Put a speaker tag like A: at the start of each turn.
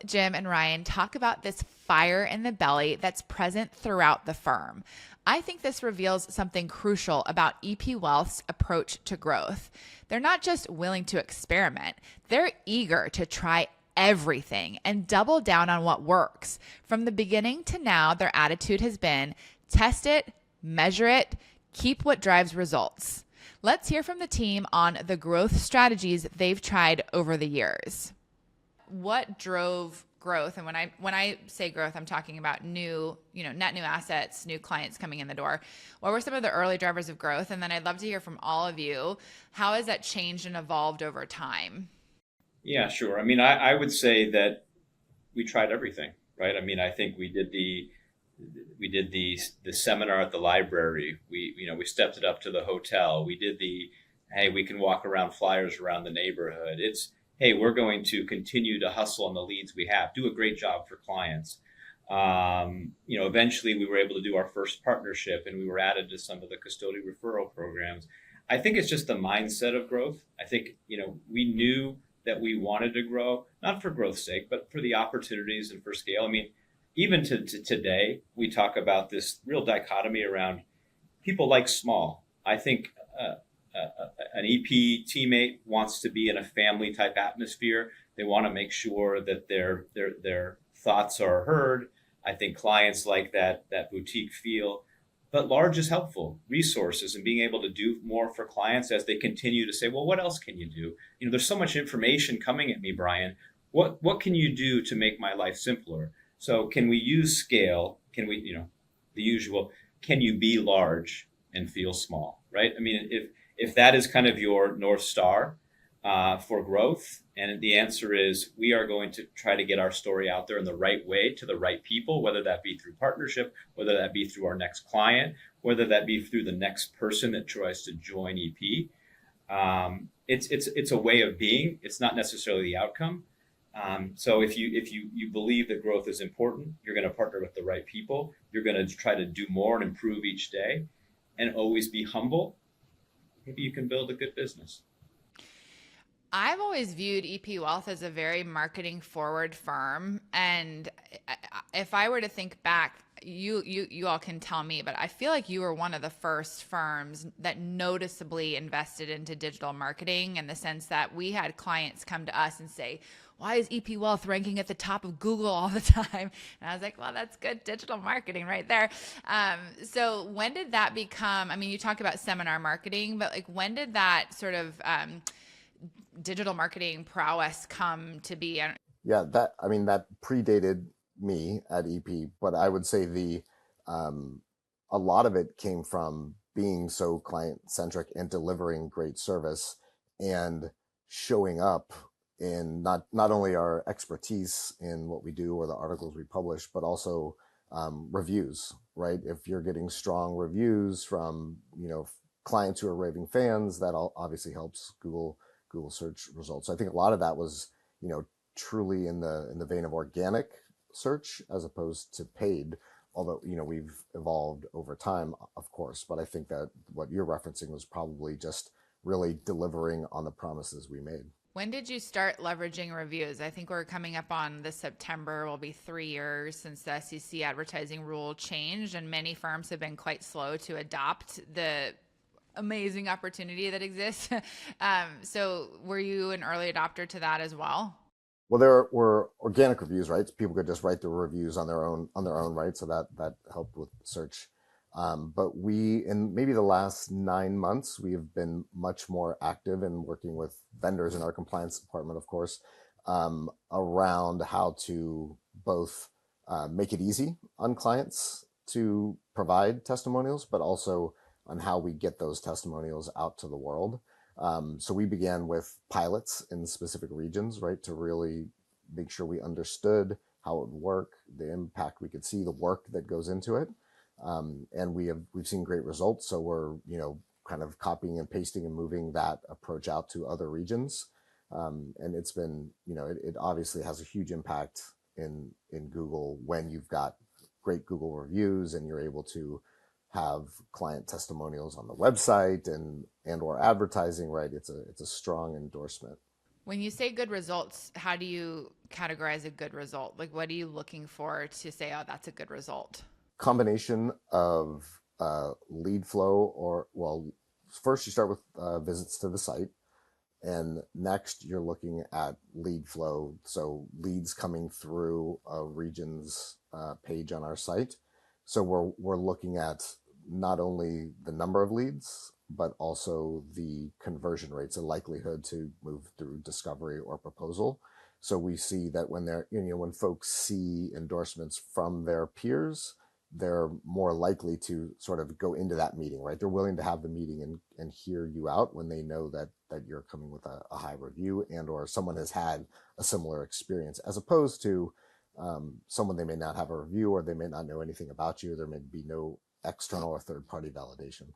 A: Jim and Ryan talk about this fire in the belly that's present throughout the firm. I think this reveals something crucial about EP Wealth's approach to growth. They're not just willing to experiment, they're eager to try everything and double down on what works. From the beginning to now, their attitude has been test it, measure it, keep what drives results. Let's hear from the team on the growth strategies they've tried over the years. What drove growth? And when I say growth, I'm talking about new, net new assets, new clients coming in the door. What were some of the early drivers of growth? And then I'd love to hear from all of you. How has that changed and evolved over time?
B: Yeah, sure. I mean, I would say that we tried everything, right? I mean, I think we did the seminar at the library. We stepped it up to the hotel. We did the hey, we can walk around flyers around the neighborhood. It's hey, we're going to continue to hustle on the leads we have, do a great job for clients. Eventually we were able to do our first partnership, and we were added to some of the custodial referral programs. I think it's just the mindset of growth. I think we knew that we wanted to grow, not for growth's sake, but for the opportunities and for scale. I mean, even to today, we talk about this real dichotomy around people like small. I think an EP teammate wants to be in a family type atmosphere. They want to make sure that their thoughts are heard. I think clients like that boutique feel. But large is helpful. Resources and being able to do more for clients as they continue to say, well, what else can you do? There's so much information coming at me, Brian. What can you do to make my life simpler? So can we use scale? Can we, the usual, can you be large and feel small, right? I mean, if that is kind of your North Star for growth, and the answer is we are going to try to get our story out there in the right way to the right people, whether that be through partnership, whether that be through our next client, whether that be through the next person that tries to join EP. It's a way of being. It's not necessarily the outcome. So if you believe that growth is important, you're going to partner with the right people. You're going to try to do more and improve each day, and always be humble. Maybe you can build a good business.
A: I've always viewed EP Wealth as a very marketing forward firm. And if I were to think back, you all can tell me, but I feel like you were one of the first firms that noticeably invested into digital marketing, in the sense that we had clients come to us and say, why is EP Wealth ranking at the top of Google all the time? And I was like, well, that's good digital marketing right there. So when did that become, I mean, you talk about seminar marketing, but like when did that sort of digital marketing prowess come to be?
C: Yeah, that predated me at EP, but I would say the a lot of it came from being so client centric and delivering great service and showing up in not only our expertise in what we do or the articles we publish, but also reviews, right? If you're getting strong reviews from clients who are raving fans, that obviously helps Google search results. So I think a lot of that was truly in the vein of organic search as opposed to paid. Although we've evolved over time, of course, but I think that what you're referencing was probably just really delivering on the promises we made.
A: When did you start leveraging reviews? I think we're coming up on this September, will be 3 years since the SEC advertising rule changed, and many firms have been quite slow to adopt the amazing opportunity that exists. So were you an early adopter to that as well?
C: Well, there were organic reviews, right? So people could just write the reviews on their own, right? So that helped with search. But we, in maybe the last 9 months, we have been much more active in working with vendors in our compliance department, of course, around how to both make it easy on clients to provide testimonials, but also on how we get those testimonials out to the world. So we began with pilots in specific regions, right, to really make sure we understood how it would work, the impact we could see, the work that goes into it. And we've seen great results. So we're kind of copying and pasting and moving that approach out to other regions. And it's been it obviously has a huge impact in Google when you've got great Google reviews and you're able to have client testimonials on the website and or advertising, right? It's a strong endorsement.
A: When you say good results, how do you categorize a good result? Like, what are you looking for to say, oh, that's a good result?
C: Combination of lead flow, or well, first you start with visits to the site, and next you're looking at lead flow, so leads coming through a region's page on our site. So we're looking at not only the number of leads, but also the conversion rates, the likelihood to move through discovery or proposal. So we see that when when folks see endorsements from their peers, they're more likely to sort of go into that meeting, right? They're willing to have the meeting and hear you out when they know that you're coming with a high review, and or someone has had a similar experience, as opposed to someone, they may not have a review, or they may not know anything about you. There may be no external or third party validation.